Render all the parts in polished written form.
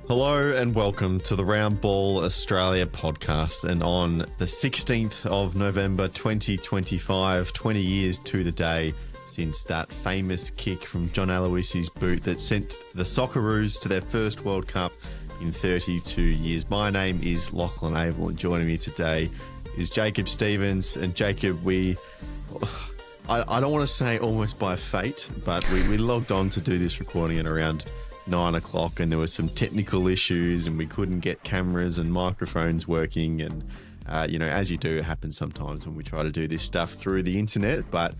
Hello and welcome to the Round Ball Australia podcast. And on the 16th of November 2025, 20 years to the day since that famous kick from THAT Aloisi's boot that sent the Socceroos to their first World Cup in 32 years. My name is Lachie Avil, and joining me today is Jacob Stevens. And Jacob, I don't want to say almost by fate, but we logged on to do this recording at around 9 o'clock, and there were some technical issues and we couldn't get cameras and microphones working. And, as you do, it happens sometimes when we try to do this stuff through the internet. But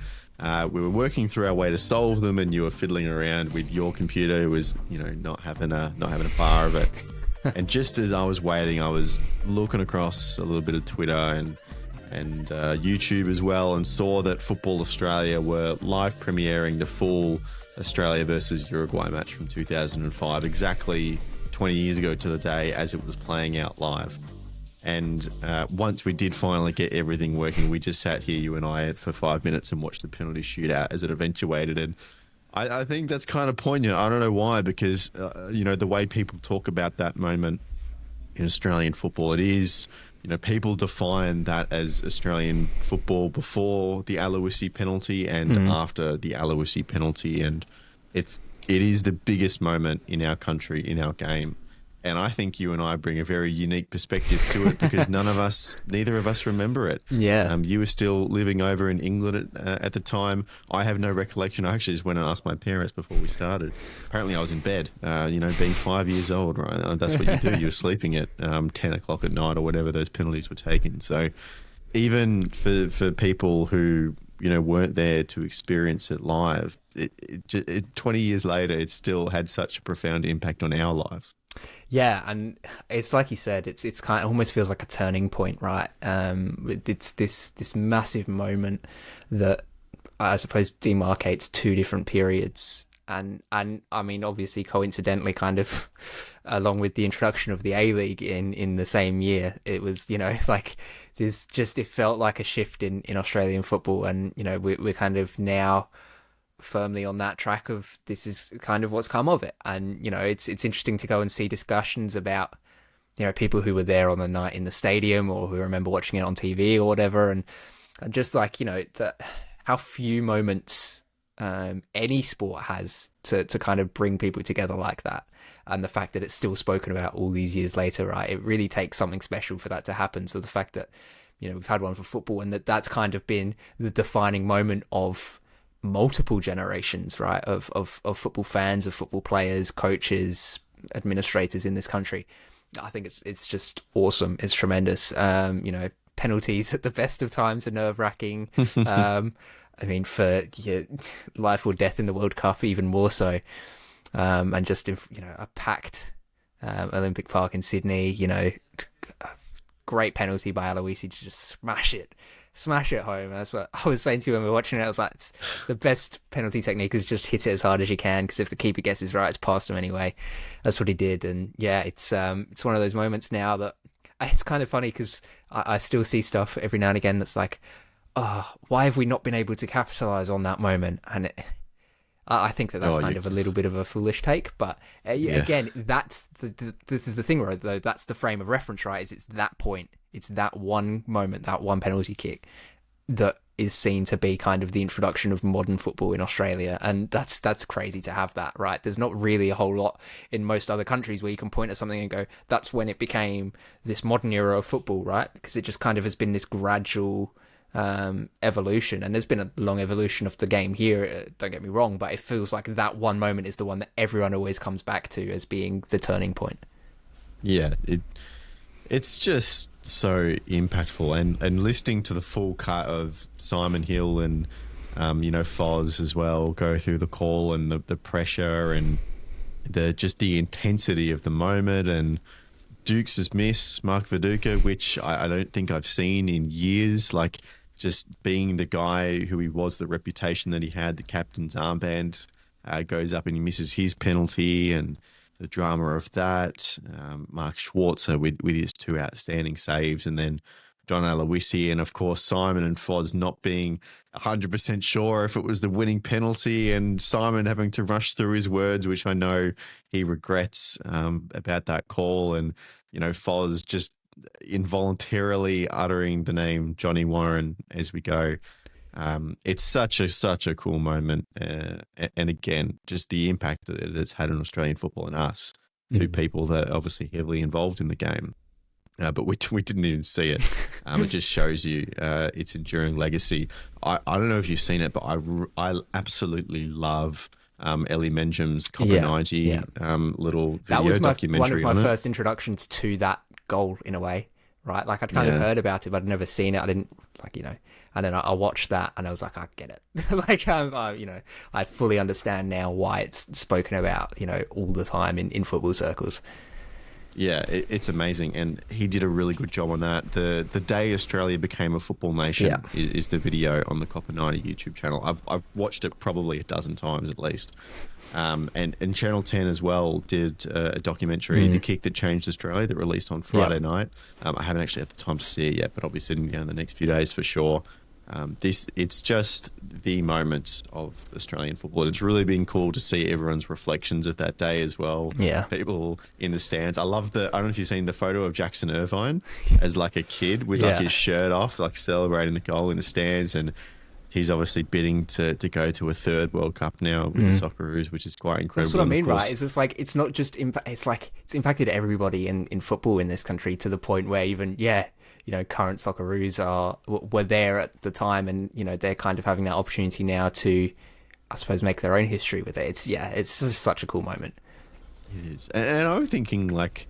we were working through our way to solve them, and you were fiddling around with your computer. It was, not having a bar of it. And just as I was waiting, I was looking across a little bit of Twitter and YouTube as well, and saw that Football Australia were live premiering the full Australia versus Uruguay match from 2005, exactly 20 years ago to the day as it was playing out live. And once we did finally get everything working, we just sat here, you and I, for 5 minutes and watched the penalty shootout as it eventuated. And I think that's kind of poignant. I don't know why, because, the way people talk about that moment in Australian football, it is, people define that as Australian football before the Aloisi penalty and after the Aloisi penalty. And it is the biggest moment in our country, in our game. And I think you and I bring a very unique perspective to it because neither of us remember it. Yeah. You were still living over in England at the time. I have no recollection. I actually just went and asked my parents before we started. Apparently I was in bed, being 5 years old, right? That's what you do. You're sleeping at 10 o'clock at night or whatever those penalties were taken. So even for people who, weren't there to experience it live, 20 years later, it still had such a profound impact on our lives. Yeah, and it's like you said, it's kind of almost feels like a turning point, right? It's this massive moment that I suppose demarcates two different periods, and I mean, obviously, coincidentally, kind of along with the introduction of the A-League in the same year, it was like there's just it felt like a shift in Australian football, and we're kind of now firmly on that track of this is kind of what's come of it. And it's interesting to go and see discussions about people who were there on the night in the stadium or who remember watching it on TV or whatever, and just like how few moments any sport has to kind of bring people together like that, and the fact that it's still spoken about all these years later, right? It really takes something special for that to happen. So the fact that we've had one for football, and that's kind of been the defining moment of multiple generations, right, of football fans, of football players, coaches, administrators in this country. I think it's just awesome. It's tremendous. Penalties at the best of times are nerve-wracking. I mean, for life or death in the World Cup, even more so. And just a packed Olympic Park in Sydney. Great penalty by Aloisi to just smash it home. That's what I was saying to you when we were watching it. I was like, it's the best penalty technique is just hit it as hard as you can, because if the keeper guesses right, it's past him anyway. That's what he did. And yeah, it's one of those moments now that it's kind of funny, because I still see stuff every now and again that's like, oh, why have we not been able to capitalize on that moment? And I think that's kind of a little bit of a foolish take, but again, this is the thing, right? Though that's the frame of reference, right? It's that point, it's that one moment, that one penalty kick that is seen to be kind of the introduction of modern football in Australia, and that's crazy to have that, right? There's not really a whole lot in most other countries where you can point at something and go, that's when it became this modern era of football, right? Because it just kind of has been this gradual evolution, and there's been a long evolution of the game here, don't get me wrong, but it feels like that one moment is the one that everyone always comes back to as being the turning point. Yeah, it's just so impactful, and listening to the full cut of Simon Hill and Foz as well go through the call, and the pressure and the intensity of the moment, and Dukes' miss, Mark Viduka, which I don't think I've seen in years, like just being the guy who he was, the reputation that he had, the captain's armband goes up and he misses his penalty, and the drama of that. Mark Schwarzer with his two outstanding saves, and then John Aloisi, and of course Simon and Foz not being 100% sure if it was the winning penalty, and Simon having to rush through his words, which I know he regrets about that call, and Foz just involuntarily uttering the name Johnny Warren as we go. It's such a cool moment, and again, just the impact that it's had on Australian football and us, two people that are obviously heavily involved in the game. But we didn't even see it. It just shows you its enduring legacy. I don't know if you've seen it, but I absolutely love Ellie Menjam's Copper 90 little video documentary. That was one of my first introductions to that goal, in a way, right? Like, I'd kind of heard about it, but I'd never seen it. I didn't, and then I watched that and I was like, I get it. Like, I fully understand now why it's spoken about, all the time in football circles. Yeah, it's amazing, and he did a really good job on that. The day Australia became a football nation is the video on the Copper 90 YouTube channel. I've watched it probably a dozen times at least. And Channel 10 as well did a documentary, The Kick That Changed Australia, that released on Friday night. I haven't actually had the time to see it yet, but I'll be sitting down the next few days for sure. It's just the moment of Australian football. It's really been cool to see everyone's reflections of that day as well. Yeah, people in the stands. I don't know if you've seen the photo of Jackson Irvine as like a kid with like his shirt off, like celebrating the goal in the stands, and he's obviously bidding to go to a third World Cup now with the Socceroos, which is quite incredible. That's what I mean, right? It's just like, it's not just it's like it's impacted everybody in football in this country, to the point where even current Socceroos were there at the time, and they're kind of having that opportunity now to, I suppose, make their own history with it. It's just such a cool moment. It is, and I'm thinking, like,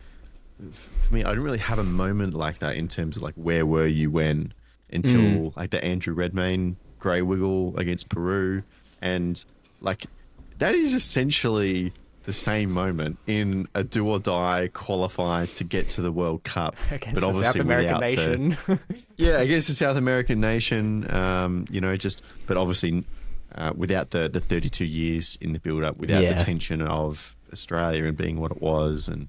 for me, I didn't really have a moment like that in terms of like, where were you when, until like the Andrew Redmayne grey wiggle against Peru, and like that is essentially the same moment in a do or die qualify to get to the World Cup, against but obviously the South American nation. Against the South American nation. But obviously without the 32 years in the build-up, without the tension of Australia and being what it was, and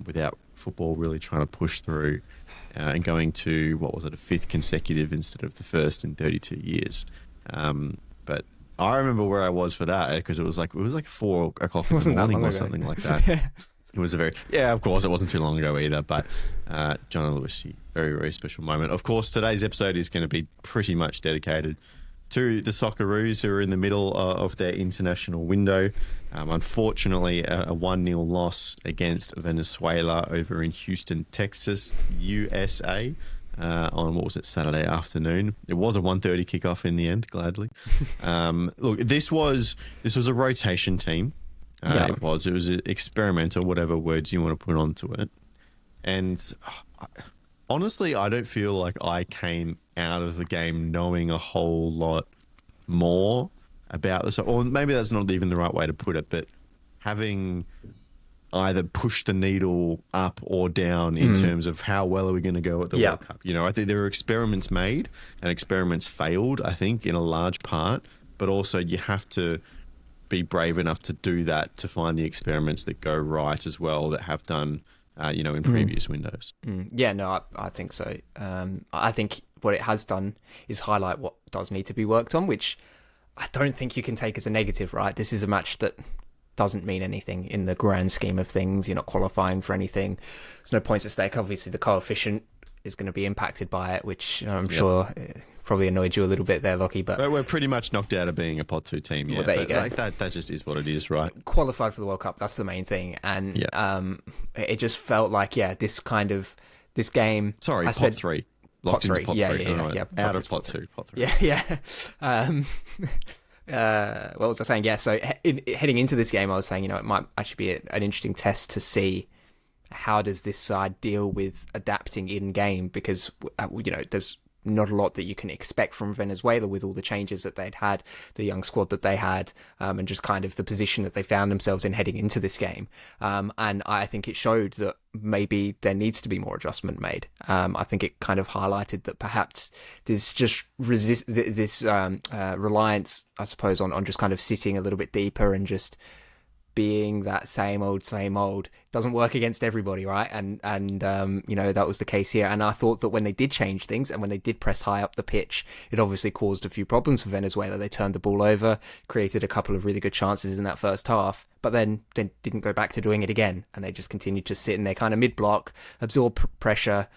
without football really trying to push through and going to, what was it, a fifth consecutive instead of the first in 32 years. But I remember where I was for that, because it was like 4 o'clock in the morning or something like that. It was of course it wasn't too long ago either, but John Aloisi, very, very special moment. Of course, today's episode is going to be pretty much dedicated to the Socceroos, who are in the middle of their international window. Unfortunately, a 1-0 loss against Venezuela over in Houston, Texas, USA. On, what was it, Saturday afternoon. It was a 1:30 kickoff in the end, gladly. Look, this was a rotation team. It was an experimental, whatever words you want to put onto it. And honestly, I don't feel like I came out of the game knowing a whole lot more about this, or maybe that's not even the right way to put it, but having either push the needle up or down in terms of how well are we going to go at the World Cup. I think there were experiments made and experiments failed, I think, in a large part, but also you have to be brave enough to do that, to find the experiments that go right as well, that have done, in previous windows. Yeah, no, I think so. I think what it has done is highlight what does need to be worked on, which I don't think you can take as a negative, right? This is a match that doesn't mean anything in the grand scheme of things. You're not qualifying for anything. There's no points at stake. Obviously, the coefficient is going to be impacted by it, which I'm sure probably annoyed you a little bit there, Lachie. But we're pretty much knocked out of being a pot 2 team. Yeah, well, there you go. Like that just is what it is, right? Qualified for the World Cup. That's the main thing. And it just felt like, this game. Sorry, I pot 3. Locked into pot 3. Yeah. Out of pot 2. Pot 3. Yeah. What was I saying? Yeah, so heading into this game, I was saying, it might actually be an interesting test to see how does this side deal with adapting in game, because there's not a lot that you can expect from Venezuela with all the changes that they'd had, the young squad that they had, and just kind of the position that they found themselves in heading into this game. And I think it showed that maybe there needs to be more adjustment made. I think it kind of highlighted that perhaps there's just reliance, I suppose, on just kind of sitting a little bit deeper and just being that same old doesn't work against everybody, right? And that was the case here. And I thought that when they did change things and when they did press high up the pitch, it obviously caused a few problems for Venezuela. They turned the ball over, created a couple of really good chances in that first half, but then they didn't go back to doing it again, and they just continued to sit in their kind of mid-block, absorb pressure,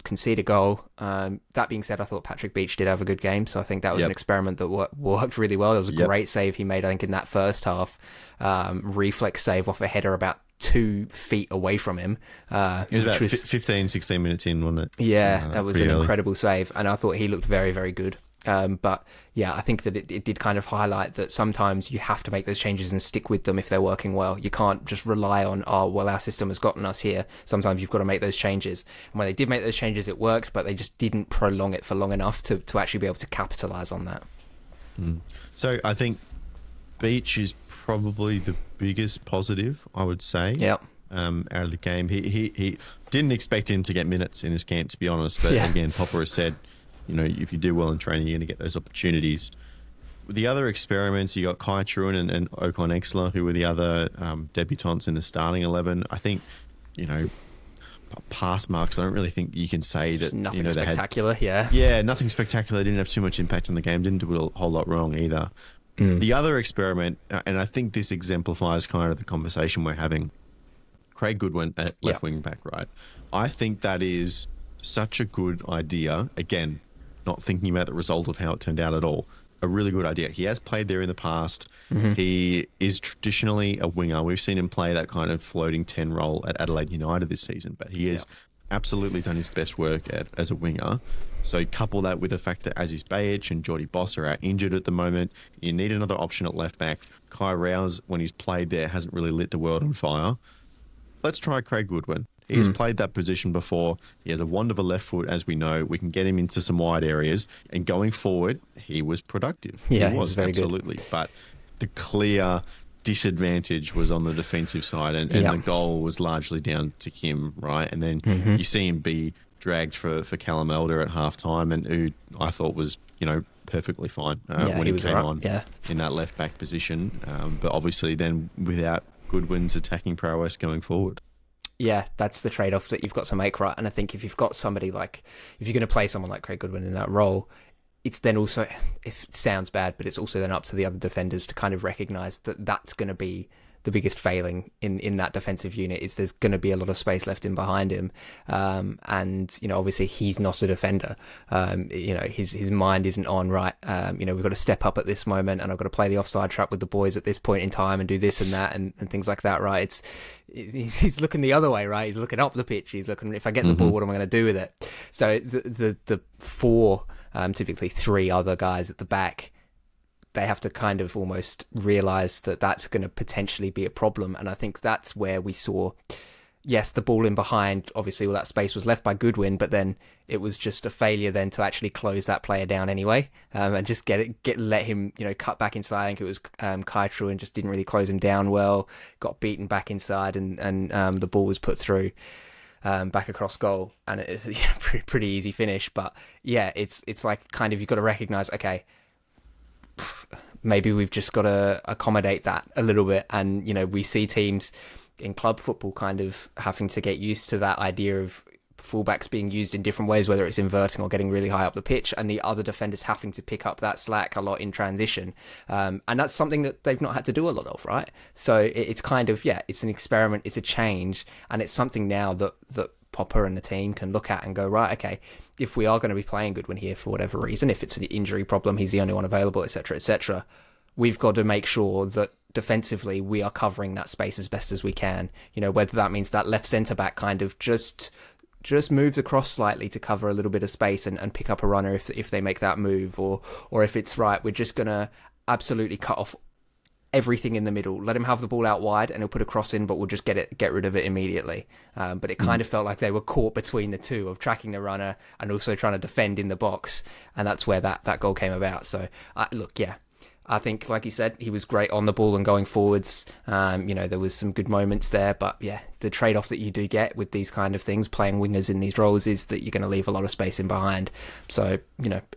concede a goal. That being said, I thought Patrick Beach did have a good game, so I think that was an experiment that worked really well. There was a great save he made, I think, in that first half. Reflex save off a header about 2 feet away from him. It was about 15, 16 minutes in, wasn't it? Yeah, that was an incredible save, and I thought he looked very, very good. But yeah, I think that it did kind of highlight that sometimes you have to make those changes and stick with them if they're working well. You can't just rely on, our system has gotten us here. Sometimes you've got to make those changes. And when they did make those changes, it worked, but they just didn't prolong it for long enough to actually be able to capitalize on that. So I think Beach is probably the biggest positive, I would say. Yep. Out of the game. He didn't expect him to get minutes in this camp, to be honest. But again, Popper has said, if you do well in training, you're going to get those opportunities. With the other experiments, you got Kai Truan and Ocon Exler, who were the other debutants in the starting 11. I think, pass marks, I don't really think you can say that. Nothing spectacular, Yeah, nothing spectacular. They didn't have too much impact on the game. Didn't do a whole lot wrong either. The other experiment, and I think this exemplifies kind of the conversation we're having, Craig Goodwin at left wing back, right? I think that is such a good idea. Again, not thinking about the result of how it turned out at all. A really good idea. He has played there in the past. He is traditionally a winger. We've seen him play that kind of floating 10 role at Adelaide United this season, but he has absolutely done his best work as a winger. So couple that with the fact that Aziz Bayic and Jordi Boss are out injured at the moment. You need another option at left back. Kai Rouse, when he's played there, hasn't really lit the world on fire. Let's try Craig Goodwin. He's played that position before. He has a wand of a left foot, as we know. We can get him into some wide areas. And going forward, he was productive. Yeah, he was very absolutely. Good. But the clear disadvantage was on the defensive side. And the goal was largely down to him, right? And then you see him be dragged for Callum Elder at halftime, and who I thought was, perfectly fine when he came on in that left back position. But obviously then without Goodwin's attacking prowess going forward. Yeah, that's the trade-off that you've got to make, right? And I think if you've got somebody like, if you're going to play someone like Craig Goodwin in that role, it's then also, if it sounds bad, but it's also then up to the other defenders to kind of recognise that that's going to be the biggest failing in that defensive unit, is there's going to be a lot of space left in behind him. And, obviously he's not a defender. His mind isn't on, right, we've got to step up at this moment, and I've got to play the offside trap with the boys at this point in time and do this and that and things like that, right? He's looking the other way, right? He's looking up the pitch. He's looking, if I get the ball, what am I going to do with it? So the four, typically 3 other guys at the back, they have to kind of almost realise that that's going to potentially be a problem. And I think that's where we saw, yes, the ball in behind, obviously all that space was left by Goodwin, but then it was just a failure then to actually close that player down anyway, and just let him, cut back inside. I think it was Kai Truan just didn't really close him down well, got beaten back inside, and the ball was put through back across goal, and it's a pretty easy finish. But yeah, it's like kind of, you've got to recognise, okay, maybe we've just got to accommodate that a little bit. And, we see teams in club football kind of having to get used to that idea of fullbacks being used in different ways, whether it's inverting or getting really high up the pitch, and the other defenders having to pick up that slack a lot in transition. And that's something that they've not had to do a lot of, right? So it's kind of, it's an experiment, it's a change, and it's something now that Popper and the team can look at and go, right, okay, if we are going to be playing Goodwin here for whatever reason, if it's an injury problem, he's the only one available, etc., we've got to make sure that defensively we are covering that space as best as we can. Whether that means that left centre back kind of just moves across slightly to cover a little bit of space and pick up a runner if they make that move, or if it's right, we're just going to absolutely cut off everything in the middle, let him have the ball out wide and he'll put a cross in, but we'll just get rid of it immediately. But it kind of felt like they were caught between the two of tracking the runner and also trying to defend in the box, and that's where that goal came about. So I think, like you said, he was great on the ball and going forwards. There was some good moments there, but yeah, the trade-off that you do get with these kind of things, playing wingers in these roles, is that you're going to leave a lot of space in behind. So,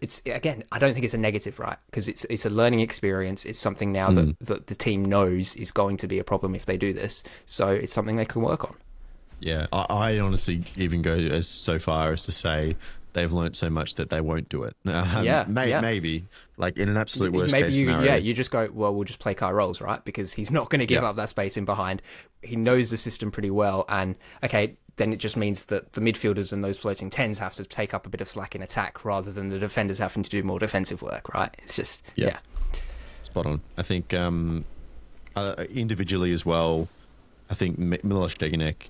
it's, again, I don't think it's a negative, right? Because it's a learning experience. It's something now that the team knows is going to be a problem if they do this. So it's something they can work on. Yeah, I honestly even go as so far as to say they've learnt so much that they won't do it. Maybe, like in an absolute worst case scenario. Yeah, you just go, well, we'll just play Kai Rolls, right? Because he's not going to give up that space in behind. He knows the system pretty well. And, okay, then it just means that the midfielders and those floating 10s have to take up a bit of slack in attack rather than the defenders having to do more defensive work, right? It's just, yeah. Spot on. I think individually as well, I think Miloš Degenek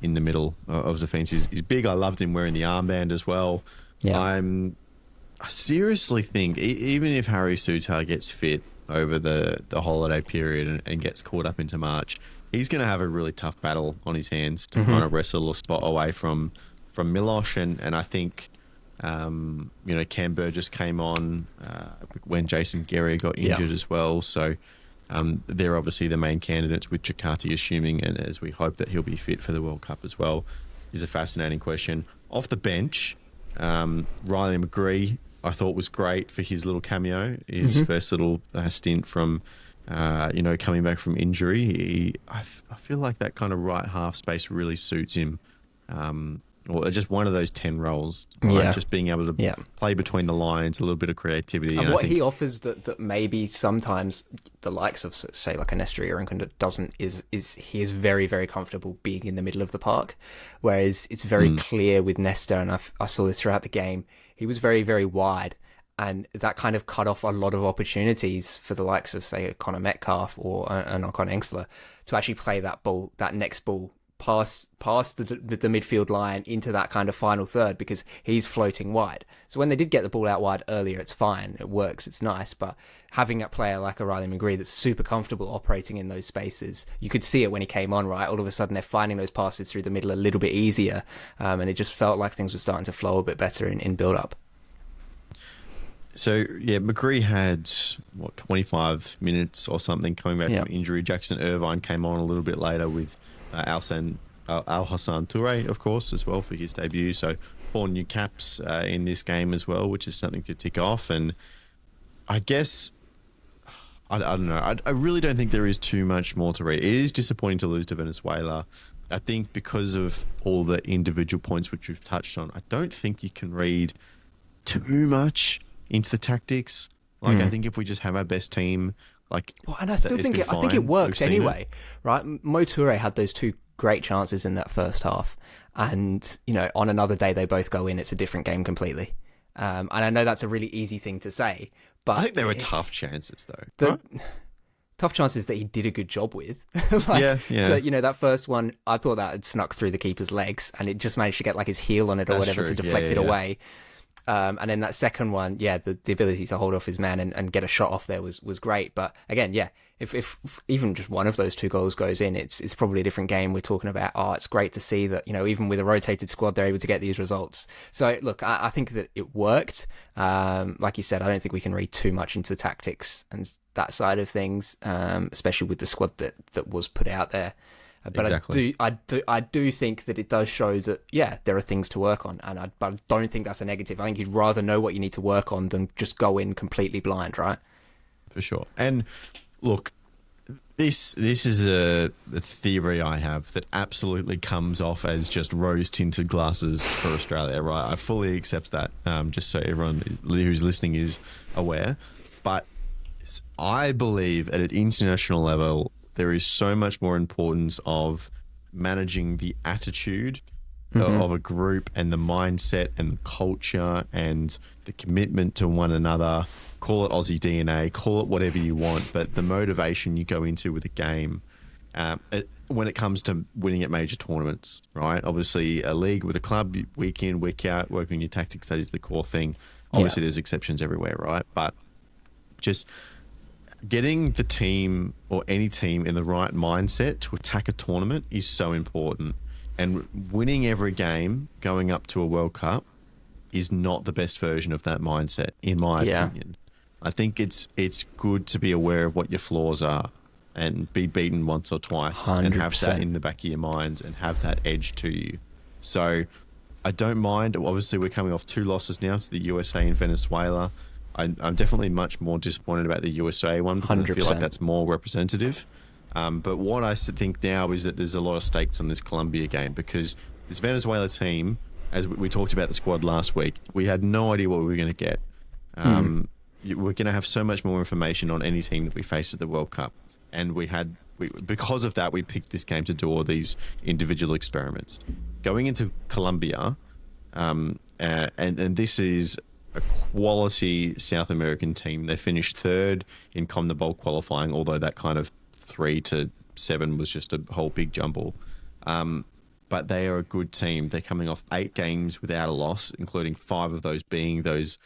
in the middle of defence is big. I loved him wearing the armband as well. Yeah. I seriously think even if Harry Souttar gets fit over the holiday period and gets caught up into March, he's going to have a really tough battle on his hands to kind of wrestle a spot away from Miloš. And I think, Cam Burgess came on when Jason Gary got injured as well. So they're obviously the main candidates, with Chakati assuming, and as we hope that he'll be fit for the World Cup as well, is a fascinating question. Off the bench, Riley McGree, I thought was great for his little cameo, his first little stint from, coming back from injury. I feel like that kind of right half space really suits him. Or just one of those 10 roles, right? Just being able to play between the lines, a little bit of creativity. And what he offers that maybe sometimes the likes of, say, like a Nestor Irankunda doesn't, is he is very, very comfortable being in the middle of the park. Whereas it's very clear with Nestor, and I saw this throughout the game, he was very, very wide. And that kind of cut off a lot of opportunities for the likes of, say, a Connor Metcalf or an Ocon Engsler to actually play that ball, that next ball, past the midfield line into that kind of final third, because he's floating wide. So when they did get the ball out wide earlier, it's fine, it works, it's nice. But having a player like a Riley McGree that's super comfortable operating in those spaces, you could see it when he came on, right? All of a sudden they're finding those passes through the middle a little bit easier, and it just felt like things were starting to flow a bit better in build-up. So, yeah, McGree had, 25 minutes or something coming back from injury. Jackson Irvine came on a little bit later with Al Hassan Toure, of course, as well for his debut. So 4 new caps in this game as well, which is something to tick off. And I guess, I don't know, I really don't think there is too much more to read. It is disappointing to lose to Venezuela. I think because of all the individual points which we've touched on, I don't think you can read too much into the tactics. Like, I think if we just have our best team, and I still think it works anyway, right? Mo Toure had those 2 great chances in that first half, and on another day they both go in. It's a different game completely. And I know that's a really easy thing to say, but I think they were tough chances though. Tough chances that he did a good job with. So that first one, I thought that had snuck through the keeper's legs, and it just managed to get like his heel on it or whatever to deflect it away. And then that second one, the ability to hold off his man and get a shot off there was great. But again, if even just one of those 2 goals goes in, it's probably a different game. We're talking about, it's great to see that, even with a rotated squad, they're able to get these results. So look, I think that it worked. Like you said, I don't think we can read too much into tactics and that side of things, especially with the squad that was put out there. But exactly. I do think that it does show that, there are things to work on. But I don't think that's a negative. I think you'd rather know what you need to work on than just go in completely blind, right? For sure. And look, this is a theory I have that absolutely comes off as just rose-tinted glasses for Australia, right? I fully accept that, just so everyone who's listening is aware. But I believe at an international level, there is so much more importance of managing the attitude of a group and the mindset and the culture and the commitment to one another. Call it Aussie DNA, call it whatever you want, but the motivation you go into with a game when it comes to winning at major tournaments, right? Obviously, a league with a club, week in, week out, working on your tactics, that is the core thing. Obviously, there's exceptions everywhere, right? But just getting the team or any team in the right mindset to attack a tournament is so important. And winning every game going up to a World Cup is not the best version of that mindset, in my opinion. I think it's good to be aware of what your flaws are and be beaten once or twice 100%. and have that in the back of your minds and have that edge to you. So I don't mind. Obviously, we're coming off 2 losses now to the USA and Venezuela. I'm definitely much more disappointed about the USA one because 100%. I feel like that's more representative. But what I think now is that there's a lot of stakes on this Colombia game because this Venezuela team, as we talked about the squad last week, we had no idea what we were going to get. We're going to have so much more information on any team that we face at the World Cup. And because of that, we picked this game to do all these individual experiments. Going into Colombia, and this is a quality South American team. They finished 3rd in CONMEBOL qualifying, although that kind of 3 to 7 was just a whole big jumble. But they are a good team. They're coming off 8 games without a loss, including 5 of those being those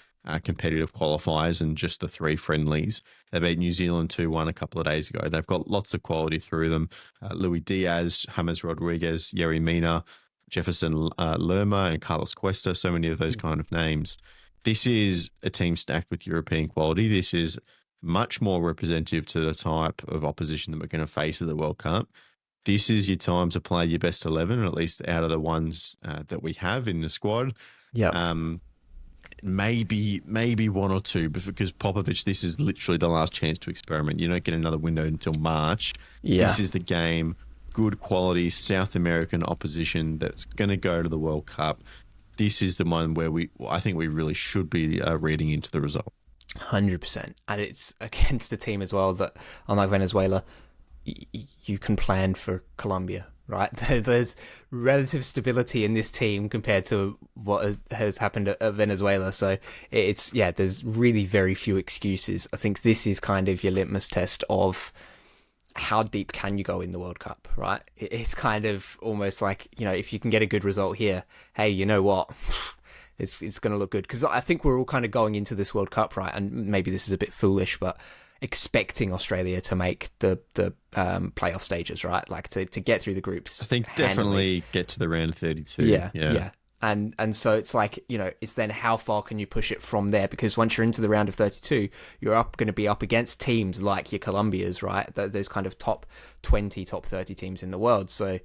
competitive qualifiers and just the 3 friendlies. They beat New Zealand 2-1 a couple of days ago. They've got lots of quality through them. Luis Diaz, James Rodriguez, Yerry Mina, Jefferson Lerma, and Carlos Cuesta, so many of those kind of names. This is a team stacked with European quality. This is much more representative to the type of opposition that we're going to face at the World Cup. This is your time to play your best 11, or at least out of the ones that we have in the squad. Yeah. Maybe 1 or 2, but because Popovic, this is literally the last chance to experiment. You don't get another window until March. Yeah. This is the game, good quality South American opposition that's going to go to the World Cup. This is the one where I think we really should be reading into the result. 100%. And it's against a team as well that, unlike Venezuela, you can plan for Colombia, right? There's relative stability in this team compared to what has happened at Venezuela. So there's really very few excuses. I think this is kind of your litmus test of how deep can you go in the World Cup, right? It's kind of almost like, if you can get a good result here, hey, you know what? It's going to look good. Because I think we're all kind of going into this World Cup, right? And maybe this is a bit foolish, but expecting Australia to make the playoff stages, right? Like to get through the groups. I think definitely get to the round of 32. Yeah. And so it's like, it's then how far can you push it from there? Because once you're into the round of 32, you're going to be up against teams like your Colombias, right? Those kind of top 20, top 30 teams in the world. So,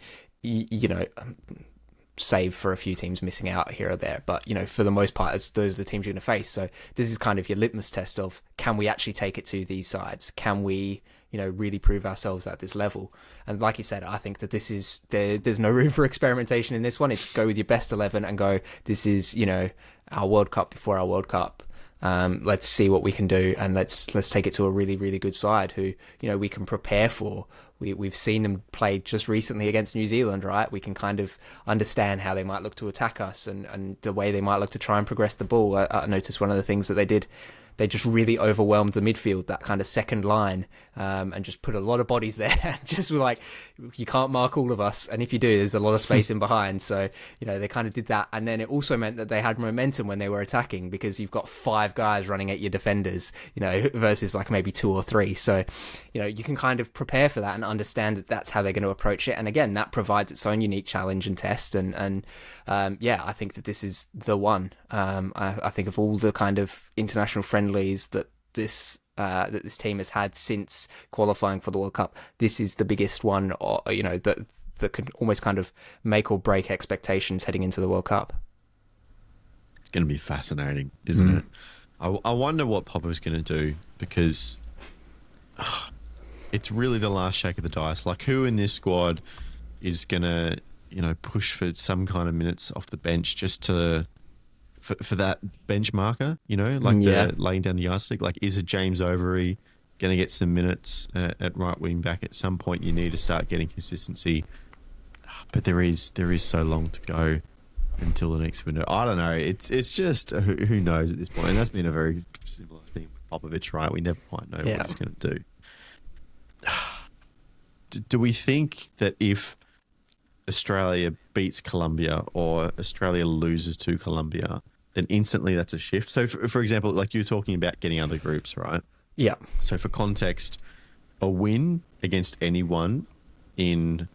save for a few teams missing out here or there. But, for the most part, those are the teams you're going to face. So this is kind of your litmus test of, can we actually take it to these sides? Can we, really prove ourselves at this level? And like you said, I think that this is, there's no room for experimentation in this one. It's go with your best 11 and go, this is, our World Cup before our World Cup. Let's see what we can do, and let's take it to a really, really good side who, we can prepare for. We've seen them play just recently against New Zealand, right? We can kind of understand how they might look to attack us and the way they might look to try and progress the ball. I noticed one of the things that they did, they just really overwhelmed the midfield, that kind of second line, and just put a lot of bodies there. And just were like, you can't mark all of us, and if you do, there's a lot of space in behind. So, they kind of did that. And then it also meant that they had momentum when they were attacking, because you've got 5 guys running at your defenders, versus like maybe 2 or 3. So, you can kind of prepare for that and understand that that's how they're going to approach it. And again, that provides its own unique challenge and test. And I think that this is the one. I think of all the kind of international friendlies that this team has had since qualifying for the World Cup, this is the biggest one, that can almost kind of make or break expectations heading into the World Cup. It's going to be fascinating, isn't it? I wonder what Popo's going to do, because it's really the last shake of the dice. Like, who in this squad is going to, push for some kind of minutes off the bench just to... For that bench marker, the laying down the yardstick. Like, is it James Overy going to get some minutes at right wing back? At some point, you need to start getting consistency. But there is so long to go until the next window. I don't know. It's just who knows at this point. And that's been a very similar thing with Popovic, right? We never quite know what he's going to do. Do we think that if Australia beats Colombia or Australia loses to Colombia, then instantly that's a shift? So, for example, like you're talking about getting other groups, right? Yeah. So for context, a win against anyone in,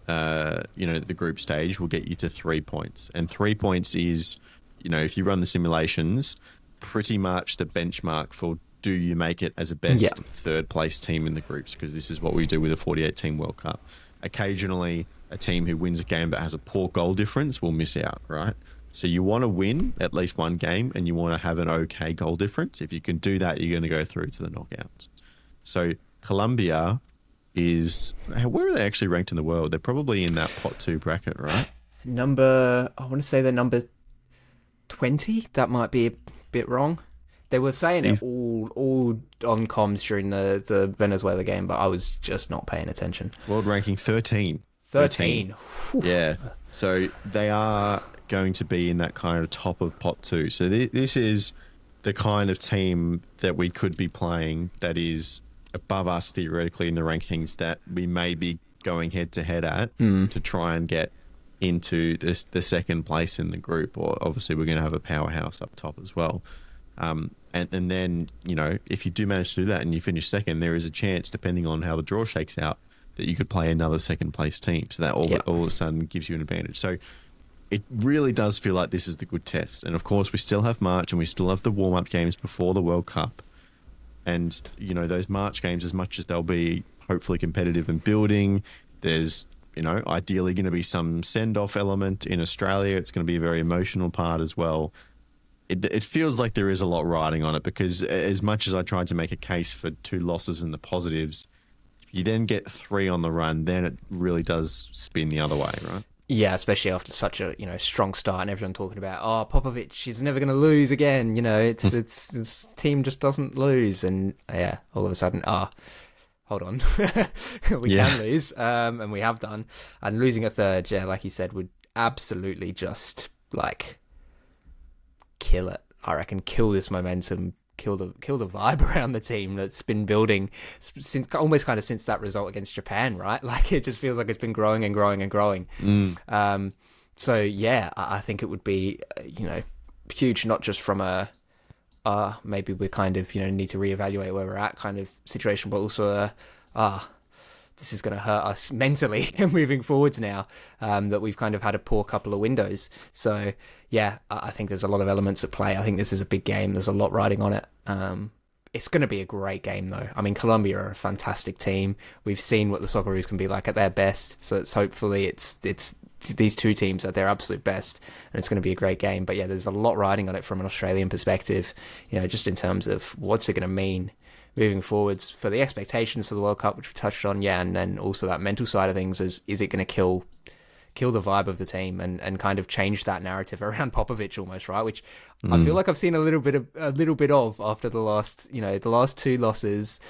the group stage will get you to 3 points. And 3 points is, if you run the simulations, pretty much the benchmark for do you make it as a best third place team in the groups? Because this is what we do with a 48 team World Cup. Occasionally, a team who wins a game but has a poor goal difference will miss out, right? So you want to win at least one game and you want to have an okay goal difference. If you can do that, you're going to go through to the knockouts. So Colombia where are they actually ranked in the world? They're probably in that pot 2 bracket, right? I want to say they're number 20. That might be a bit wrong. They were saying it all on comms during the Venezuela game, but I was just not paying attention. World ranking 13. 13. Yeah. So they are going to be in that kind of top of pot 2. So this is the kind of team that we could be playing that is above us theoretically in the rankings, that we may be going head to head at to try and get into the second place in the group. Or obviously we're going to have a powerhouse up top as well. And then, if you do manage to do that and you finish second, there is a chance, depending on how the draw shakes out, that you could play another second place team. So that all of a sudden gives you an advantage. So it really does feel like this is the good test. And of course, we still have March and we still have the warm-up games before the World Cup. And, those March games, as much as they'll be hopefully competitive and building, there's, ideally going to be some send-off element in Australia. It's going to be a very emotional part as well. It feels like there is a lot riding on it, because as much as I tried to make a case for 2 losses and the positives, if you then get 3 on the run, then it really does spin the other way, right? Yeah, especially after such a strong start and everyone talking about Popovich is never going to lose again. It's team just doesn't lose, and all of a sudden hold on, we can lose, and we have done, and losing a third, like you said, would absolutely just kill it. I reckon kill this momentum. Kill the vibe around the team that's been building since that result against Japan, right? Like, it just feels like it's been growing and growing and growing. So yeah, I think it would be huge, not just from a maybe we kind of need to reevaluate where we're at kind of situation, but also this is going to hurt us mentally moving forwards now, that we've kind of had a poor couple of windows. So yeah, I think there's a lot of elements at play. I think this is a big game. There's a lot riding on it. It's going to be a great game, though. I mean, Colombia are a fantastic team. We've seen what the Socceroos can be like at their best. So it's these two teams at their absolute best, and it's going to be a great game. But yeah, there's a lot riding on it from an Australian perspective, just in terms of what's it going to mean moving forwards for the expectations for the World Cup, which we touched on, and then also that mental side of things. Is it going to kill the vibe of the team and kind of change that narrative around Popovich almost, right? Which I feel like I've seen a little bit of after the last 2 losses,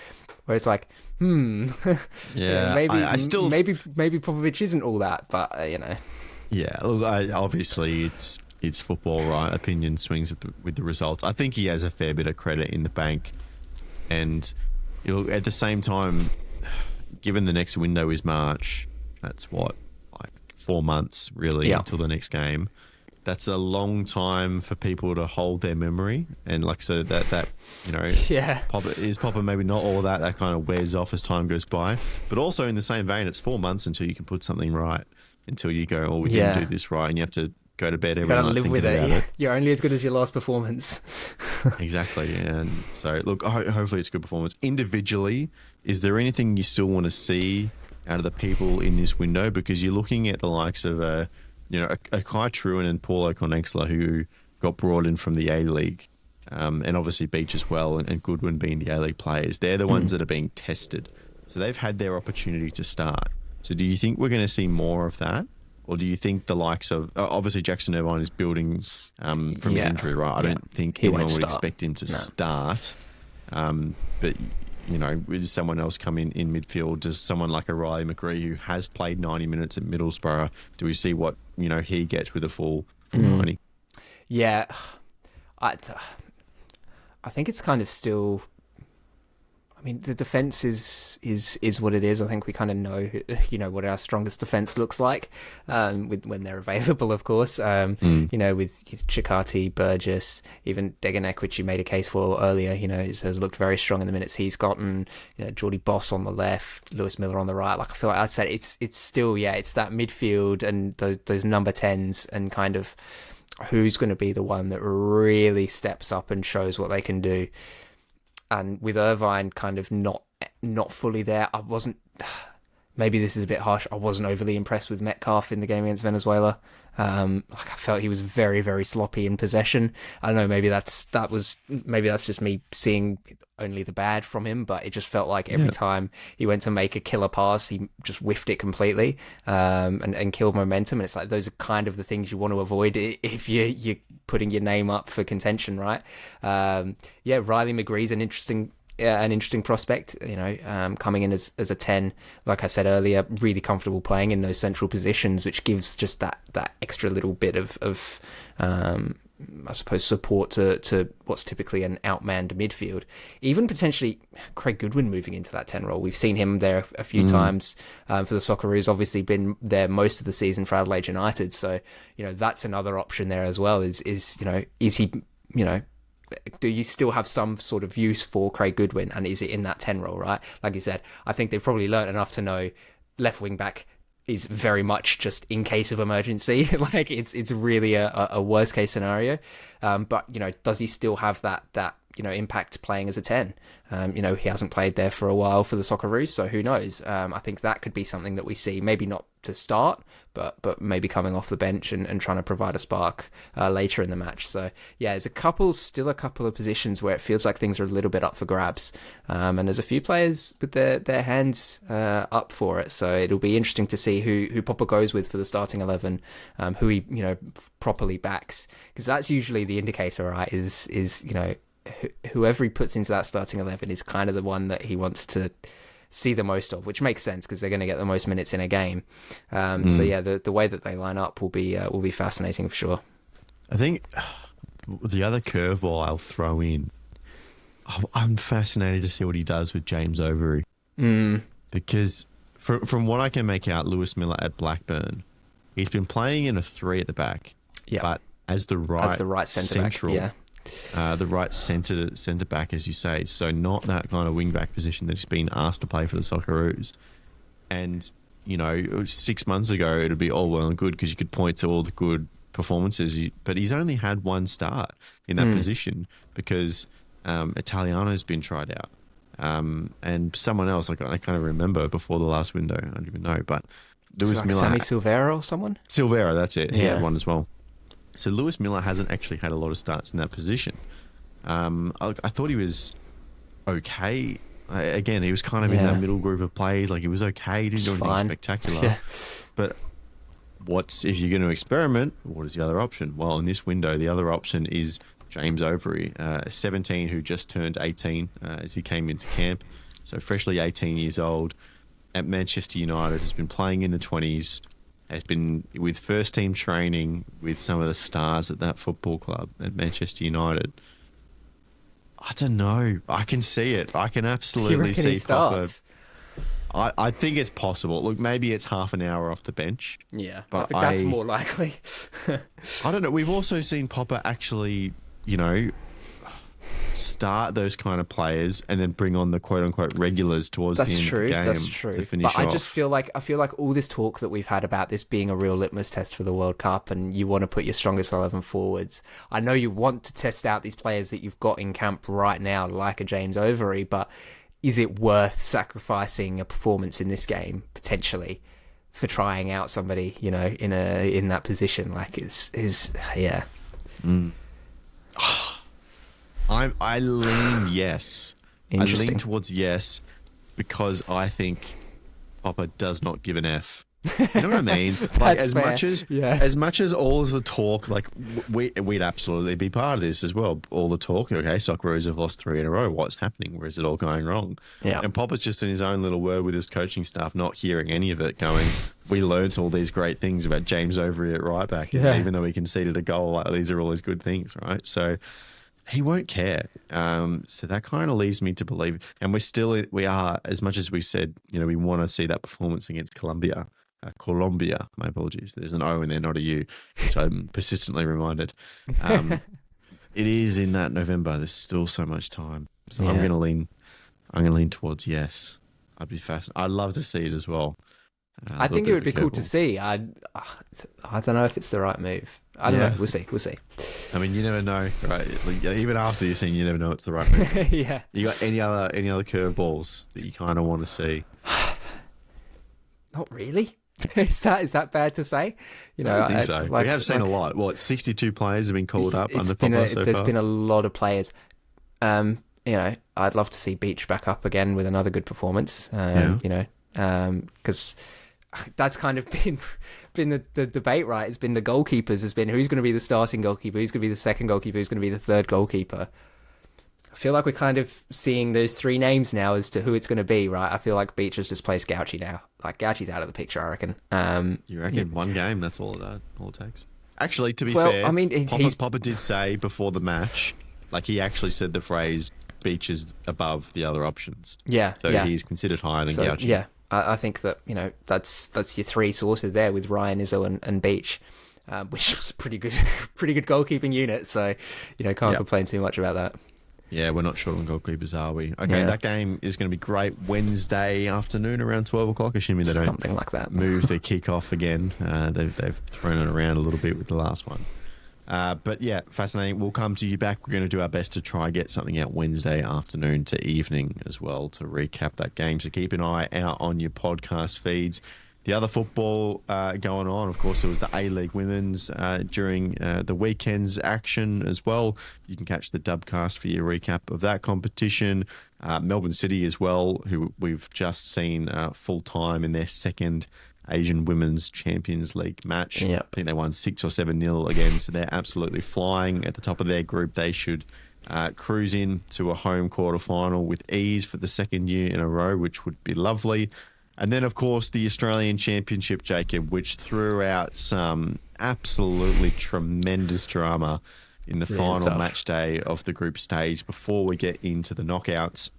where it's like, yeah, maybe still maybe Popovich isn't all that, but yeah, look, obviously it's football, right? Opinion swings with the results. I think he has a fair bit of credit in the bank, and at the same time, given the next window is March, that's what, 4 months really until the next game. That's a long time for people to hold their memory, and so that Popper maybe not all that kind of wears off as time goes by. But also in the same vein, it's 4 months until you can put something right, until you go, we didn't do this right, and you have to go to bed every night thinking about it. You're only as good as your last performance. Exactly. And so look, hopefully it's a good performance. Individually, is there anything you still want to see out of the people in this window? Because you're looking at the likes of a Kai Truan and Paulo Conexler, who got brought in from the A-League, and obviously Beach as well, and Goodwin being the A-League players. They're the ones that are being tested. So they've had their opportunity to start. So do you think we're going to see more of that? Or do you think the likes of... obviously, Jackson Irvine is building from his injury, right? I don't think anyone would expect him to start. But... does someone else come in midfield? Does someone like a Riley McGree, who has played 90 minutes at Middlesbrough, do we see what he gets with a full 90? Yeah, I think it's kind of still. I mean, the defense is what it is. I think we kind of know, what our strongest defense looks like, when they're available, of course. With Chikati, Burgess, even Deganek, which you made a case for earlier, has looked very strong in the minutes he's gotten. Geordie Boss on the left, Lewis Miller on the right. Like, I feel like I said, it's still, it's that midfield and those number 10s, and kind of who's going to be the one that really steps up and shows what they can do. and with Irvine kind of not fully there, I wasn't. Maybe this is a bit harsh. I wasn't overly impressed with Metcalf in the game against Venezuela. Like I felt he was very, very sloppy in possession. I don't know. Maybe that's just me seeing only the bad from him. But it just felt like every time he went to make a killer pass, he just whiffed it completely, and killed momentum. And it's like those are kind of the things you want to avoid if you're putting your name up for contention, right? Riley McGree's an interesting prospect, coming in as a 10, like I said earlier, really comfortable playing in those central positions, which gives just that extra little bit of I suppose, support to what's typically an outmanned midfield. Even potentially Craig Goodwin moving into that 10 role. We've seen him there a few times for the Socceroos, obviously been there most of the season for Adelaide United. So, that's another option there as well is he, do you still have some sort of use for Craig Goodwin, and is it in that 10 role, right? Like you said, I think they've probably learned enough to know left wing back is very much just in case of emergency. Like it's really a worst case scenario. But does he still have that impact playing as a 10? He hasn't played there for a while for the Socceroos, so who knows? I think that could be something that we see, maybe not to start, but maybe coming off the bench and trying to provide a spark later in the match. So yeah, there's still a couple of positions where it feels like things are a little bit up for grabs, and there's a few players with their hands up for it. So it'll be interesting to see who Popper goes with for the starting 11, who he properly backs, because that's usually the indicator, right? Is whoever he puts into that starting 11 is kind of the one that he wants to see the most of, which makes sense because they're going to get the most minutes in a game. So yeah, the way that they line up will be fascinating for sure. I think the other curveball I'll throw in, I'm fascinated to see what he does with James Overy, because from what I can make out, Lewis Miller at Blackburn, he's been playing in a 3 at the back, but as the right central back, the right centre back, as you say, so not that kind of wing back position that he's been asked to play for the Socceroos. And 6 months ago it'd be all well and good because you could point to all the good performances, but he's only had one start in that position because Italiano's been tried out, and someone else I kind of remember before the last window, I don't even know, but Lewis Miller, Sammy Silvera or someone. Silvera, that's it. He had one as well. So Lewis Miller hasn't actually had a lot of starts in that position. I thought he was okay. Again, he was kind of in that middle group of players. Like, he was okay. He didn't do anything spectacular. But if you're going to experiment, what is the other option? Well, in this window, the other option is James Overy, 17, who just turned 18 as he came into camp. So freshly 18 years old at Manchester United, has been playing in the 20s, has been with first team training with some of the stars at that football club at Manchester United. I don't know. I can see it. I can absolutely see Popper. I think it's possible. Look, maybe it's half an hour off the bench. Yeah, but I think that's more likely. I don't know. We've also seen Popper actually, start those kind of players and then bring on the quote-unquote regulars towards the end of the game. That's true. To finish off. I just feel like all this talk that we've had about this being a real litmus test for the World Cup, and you want to put your strongest 11 forwards. I know you want to test out these players that you've got in camp right now, like a James Overy, but is it worth sacrificing a performance in this game potentially for trying out somebody, in that position? Like, yeah. I lean yes. I lean towards yes because I think Popper does not give an F. You know what I mean? Like, as much as all of the talk, like we'd absolutely be part of this as well. All the talk, okay, Socceroos have lost 3 in a row. What's happening? Where is it all going wrong? Yeah. And Popper's just in his own little word with his coaching staff, not hearing any of it, going, we learnt all these great things about James Overy at right back. Yeah. Even though we conceded a goal, like, these are all these good things, right? So he won't care. So that kind of leads me to believe, and we are, as much as we've said, we want to see that performance against Colombia, my apologies. There's an O in there, not a U, which I'm persistently reminded. It is in that November. There's still so much time. So I'm going to lean towards yes. I'd be fascinated. I'd love to see it as well. I think it would be cool to see. I don't know if it's the right move. I don't know. We'll see. I mean, you never know, right? Like, even after you've seen, you never know it's the right move. Yeah. You got any other curveballs that you kind of want to see? Not really. Is that bad to say? I don't think so. We have seen a lot. Well, 62 players have been called up under Popper so far. There's been a lot of players. I'd love to see Beach back up again with another good performance. Because that's kind of been the debate, right? It's been the goalkeepers. It's been who's going to be the starting goalkeeper, who's going to be the second goalkeeper, who's going to be the third goalkeeper. I feel like we're kind of seeing those three names now as to who it's going to be, right? I feel like Beach has displaced Gauchi now. Like, Gauchi's out of the picture, I reckon. You reckon one game, that's all it takes? Actually, to be fair, I mean, Popper did say before the match, like, he actually said the phrase, Beach is above the other options. Yeah. So he's considered higher than Gauchi. Yeah, I think that, that's your three sources there with Ryan, Izzo, and Beach, which was a pretty good goalkeeping unit. So, can't complain too much about that. Yeah, we're not short on goalkeepers, are we? Okay, that game is going to be great Wednesday afternoon around 12 o'clock, assuming they don't something like that move their kick-off again. They've thrown it around a little bit with the last one. But yeah, fascinating. We'll come to you back. We're going to do our best to try and get something out Wednesday afternoon to evening as well to recap that game. So keep an eye out on your podcast feeds. The other football going on, of course, there was the A-League Women's during the weekend's action as well. You can catch the Dubcast for your recap of that competition. Melbourne City as well, who we've just seen full-time in their second Asian Women's Champions League match. Yep. I think they won 6 or 7-0 again, so they're absolutely flying at the top of their group. They should cruise in to a home quarterfinal with ease for the second year in a row, which would be lovely. And then, of course, the Australian Championship, Jacob, which threw out some absolutely tremendous drama in the final match day of the group stage before we get into the knockouts.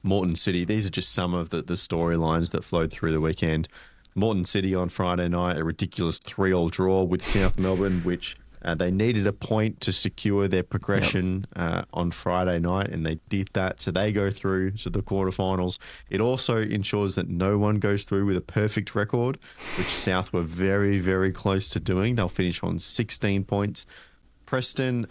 Moreton City, these are just some of the storylines that flowed through the weekend. Moreton City on Friday night, a ridiculous 3-3 draw with South Melbourne, which they needed a point to secure their progression on Friday night, and they did that. So they go through to the quarterfinals. It also ensures that no one goes through with a perfect record, which South were very, very close to doing. They'll finish on 16 points. Preston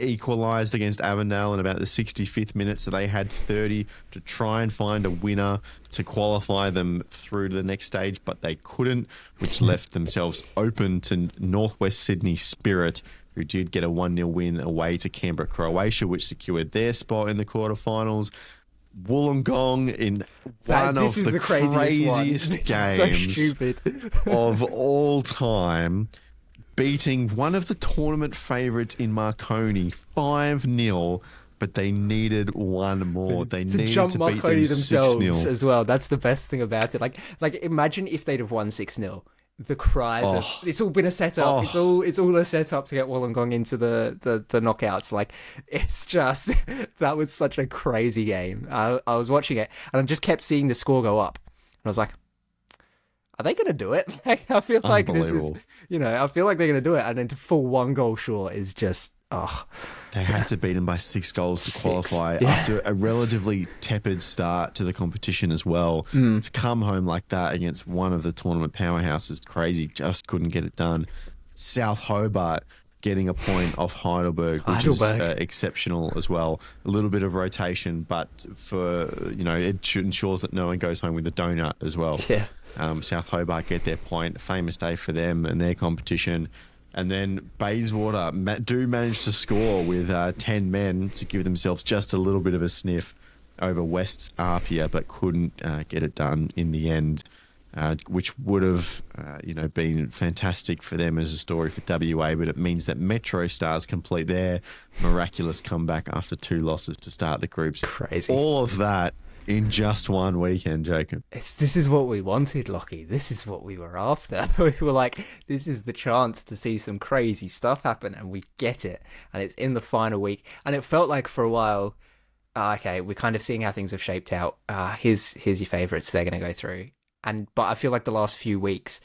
equalised against Avondale in about the 65th minute, so they had 30 to try and find a winner to qualify them through to the next stage, but they couldn't, which left themselves open to Northwest Sydney Spirit, who did get a 1-0 win away to Canberra, Croatia, which secured their spot in the quarterfinals. Wollongong in one of the craziest games of all time, beating one of the tournament favourites in Marconi 5-0, but they needed one more. They needed to beat Marconi them themselves 6-0 as well. That's the best thing about it. Like imagine if they'd have won 6-0. The cries of it's all been a setup. It's all a setup to get Wollongong into the knockouts. Like, it's just that was such a crazy game. I was watching it and I just kept seeing the score go up, and I was like, are they going to do it? Like, I feel like this is, I feel like they're going to do it, and then to fall 1 goal short is just, They had to beat them by 6 goals to qualify after a relatively tepid start to the competition as well. To come home like that against one of the tournament powerhouses, crazy, just couldn't get it done. South Hobart getting a point off Heidelberg, which is exceptional as well. A little bit of rotation, but it ensures that no one goes home with a donut as well. Yeah. South Hobart get their point. A famous day for them and their competition. And then Bayswater do manage to score with 10 men to give themselves just a little bit of a sniff over West's Arpia, but couldn't get it done in the end, which would have been fantastic for them as a story for WA, but it means that Metro Stars complete their miraculous comeback after 2 losses to start the groups. Crazy. All of that in just one weekend, Jacob. This is what we wanted, Lachie. This is what we were after. We were like, this is the chance to see some crazy stuff happen, and we get it. And it's in the final week. And it felt like for a while, okay, we're kind of seeing how things have shaped out. Here's your favourites. They're going to go through. But I feel like the last few weeks,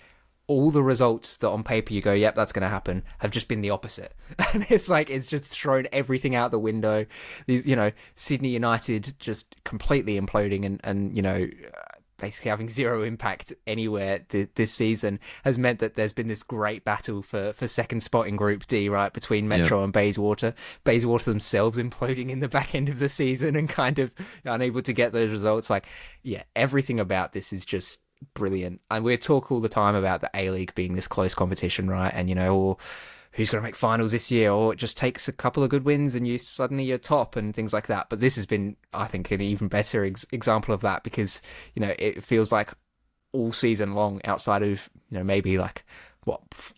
all the results that on paper you go, yep, that's going to happen, have just been the opposite. And it's like, it's just thrown everything out the window. These, Sydney United just completely imploding and basically having zero impact anywhere this season has meant that there's been this great battle for second spot in Group D, right, between Metro and Bayswater. Bayswater themselves imploding in the back end of the season and kind of unable to get those results. Like, yeah, everything about this is just brilliant. And we talk all the time about the A-League being this close competition, right? And, or who's going to make finals this year, or it just takes a couple of good wins and you're top and things like that. But this has been, I think, an even better example of that, because, it feels like all season long, outside of, maybe like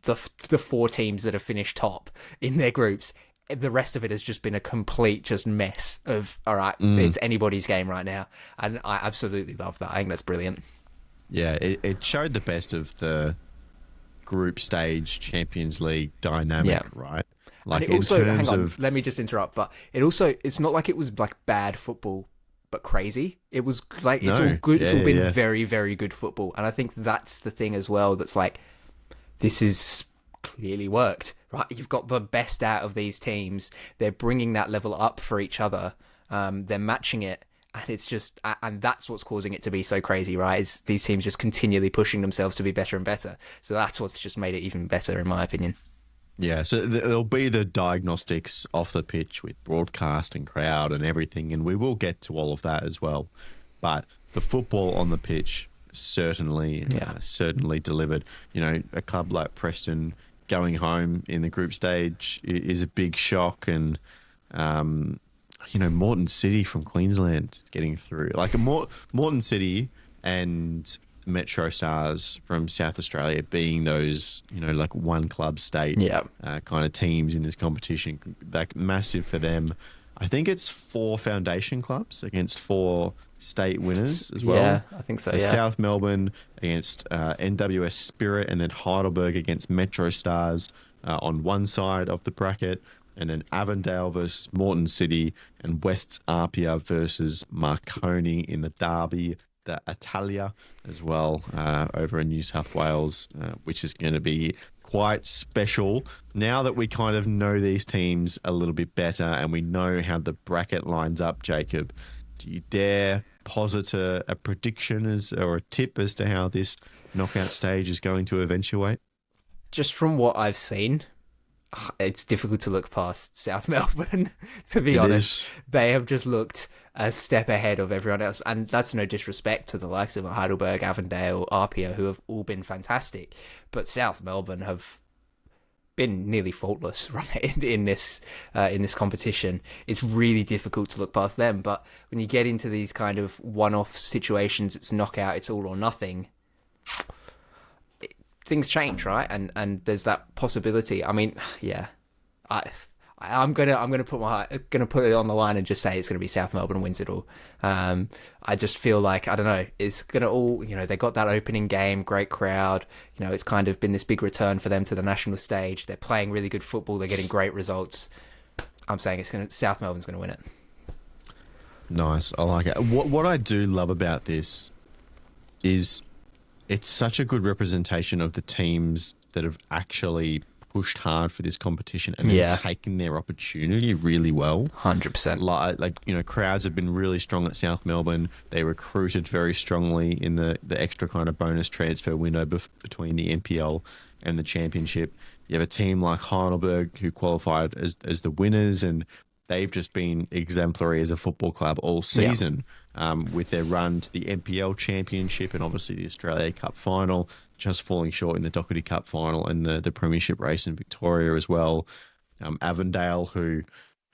the 4 teams that have finished top in their groups, the rest of it has just been a complete just mess of, all right, it's anybody's game right now. And I absolutely love that. I think that's brilliant. Yeah, it showed the best of the group stage Champions League dynamic, right? Like, and it also, hang on, let me just interrupt, but it's not like it was like bad football but crazy. It was like, it's all good. It's all been very, very good football. And I think that's the thing as well, that's like, this is clearly worked, right? You've got the best out of these teams. They're bringing that level up for each other. They're matching it. And it's just, and that's what's causing it to be so crazy, right? Is these teams just continually pushing themselves to be better and better. So that's what's just made it even better, in my opinion. Yeah, so there'll be the diagnostics off the pitch with broadcast and crowd and everything, and we will get to all of that as well. But the football on the pitch certainly delivered. A club like Preston going home in the group stage is a big shock, and Morton City from Queensland getting through. Like, Morton City and Metro Stars from South Australia being those, like one club state kind of teams in this competition. Like, massive for them. I think it's 4 foundation clubs against 4 state winners as well. Yeah, I think so. South Melbourne against NWS Spirit, and then Heidelberg against Metro Stars on one side of the bracket. And then Avondale versus Morton City, and West's Apia versus Marconi in the derby, the Italia as well, over in New South Wales, which is going to be quite special. Now that we kind of know these teams a little bit better and we know how the bracket lines up, Jacob, do you dare posit a prediction or a tip as to how this knockout stage is going to eventuate? Just from what I've seen, it's difficult to look past South Melbourne, to be honest. They have just looked a step ahead of everyone else. And that's no disrespect to the likes of Heidelberg, Avondale, Apia, who have all been fantastic. But South Melbourne have been nearly faultless, right, in this competition. It's really difficult to look past them. But when you get into these kind of one-off situations, it's knockout, it's all or nothing, things change, right? And there's that possibility. I mean, yeah, I'm gonna put it on the line and just say it's gonna be South Melbourne wins it all. I just feel like, I don't know, it's gonna all, they got that opening game, great crowd. It's kind of been this big return for them to the national stage. They're playing really good football. They're getting great results. I'm saying South Melbourne's gonna win it. Nice, I like it. What I do love about this is, it's such a good representation of the teams that have actually pushed hard for this competition and then taken their opportunity really well. 100%. Like, crowds have been really strong at South Melbourne. They recruited very strongly in the extra kind of bonus transfer window between the NPL and the Championship. You have a team like Heidelberg who qualified as the winners, and they've just been exemplary as a football club all season. With their run to the NPL Championship and obviously the Australia Cup final, just falling short in the Doherty Cup final and the Premiership race in Victoria as well. Avondale, who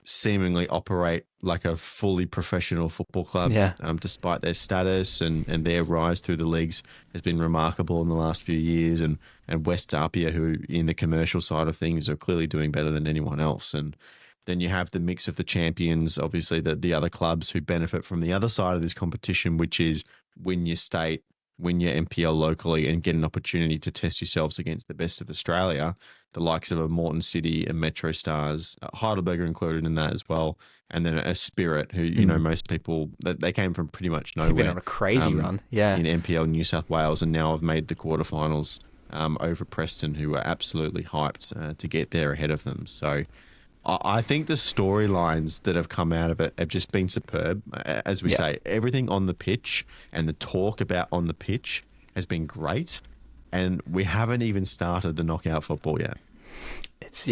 seemingly operate like a fully professional football club, despite their status, and their rise through the leagues has been remarkable in the last few years. And West Apia, who in the commercial side of things are clearly doing better than anyone else. And then you have the mix of the champions, obviously the other clubs who benefit from the other side of this competition, which is win your state, win your NPL locally, and get an opportunity to test yourselves against the best of Australia, the likes of a Morton City and Metro Stars. Heidelberg are included in that as well. And then a Spirit, who, most people, they came from pretty much nowhere. They've been on a crazy run, in NPL New South Wales, and now have made the quarterfinals over Preston, who are absolutely hyped to get there ahead of them. So, I think the storylines that have come out of it have just been superb. As we say, everything on the pitch and the talk about on the pitch has been great. And we haven't even started the knockout football yet. It's,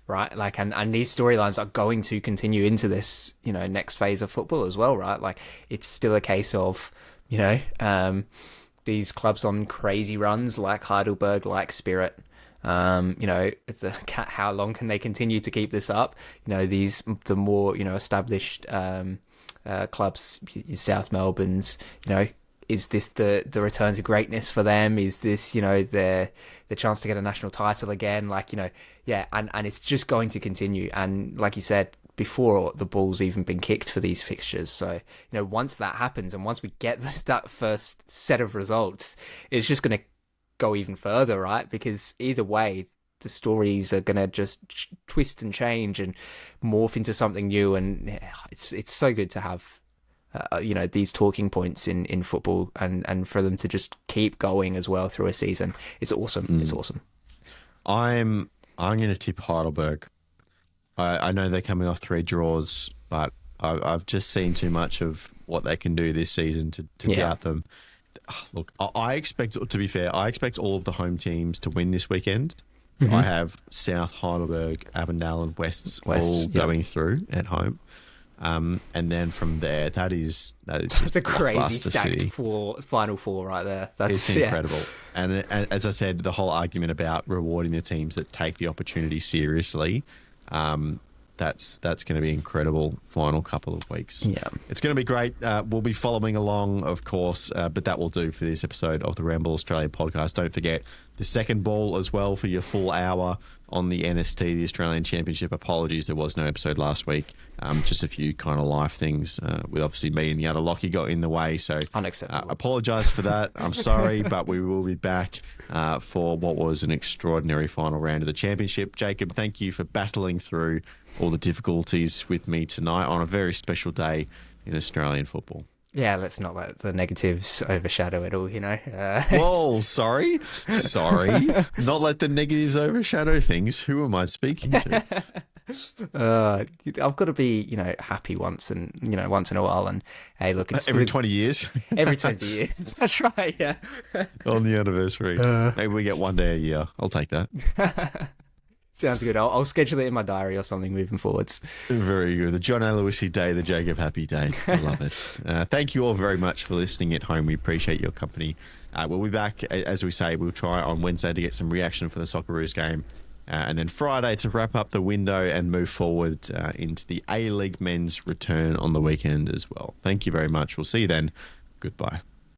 right. Like, and these storylines are going to continue into this, next phase of football as well, right? Like, it's still a case of, these clubs on crazy runs like Heidelberg, like Spirit. How long can they continue to keep this up? The more established clubs, South Melbourne's. Is this the return to greatness for them? Is this the chance to get a national title again? Like and it's just going to continue. And like you said before, the ball's even been kicked for these fixtures. So once that happens and once we get that first set of results, it's just going to go even further, right? Because either way, the stories are gonna just twist and change and morph into something new, and it's so good to have these talking points in football, and for them to just keep going as well through a season. It's awesome. It's awesome. I'm gonna tip Heidelberg. I know they're coming off 3 draws, but I've just seen too much of what they can do this season to doubt them. Look, I expect, to be fair, I expect all of the home teams to win this weekend. Mm-hmm. I have South, Heidelberg, Avondale and Wests all going through at home. And then from there, that's a crazy stacked final four right there. It's incredible. And as I said, the whole argument about rewarding the teams that take the opportunity seriously, that's going to be incredible final couple of weeks. Yeah. It's going to be great. We'll be following along, of course, but that will do for this episode of the Ramble Australia podcast. Don't forget the second ball as well for your full hour on the NST, the Australian Championship. Apologies, there was no episode last week. Just a few kind of life things with obviously me and the other Lachie got in the way. So unacceptable. Apologise for that. I'm sorry, but we will be back for what was an extraordinary final round of the championship. Jacob, thank you for battling through all the difficulties with me tonight on a very special day in Australian football. Yeah, let's not let the negatives overshadow it all, Whoa, sorry. Not let the negatives overshadow things. Who am I speaking to? I've got to be, happy once in a while. And hey, look, it's every 20 years. Every 20 years. That's right. Yeah. On the anniversary. Maybe we get one day a year. I'll take that. Sounds good. I'll schedule it in my diary or something moving forwards. Very good. The John Aloisi Day, the Jacob Happy Day. I love it. Thank you all very much for listening at home. We appreciate your company. We'll be back, as we say, we'll try on Wednesday to get some reaction for the Socceroos game. And then Friday to wrap up the window and move forward into the A-League men's return on the weekend as well. Thank you very much. We'll see you then. Goodbye.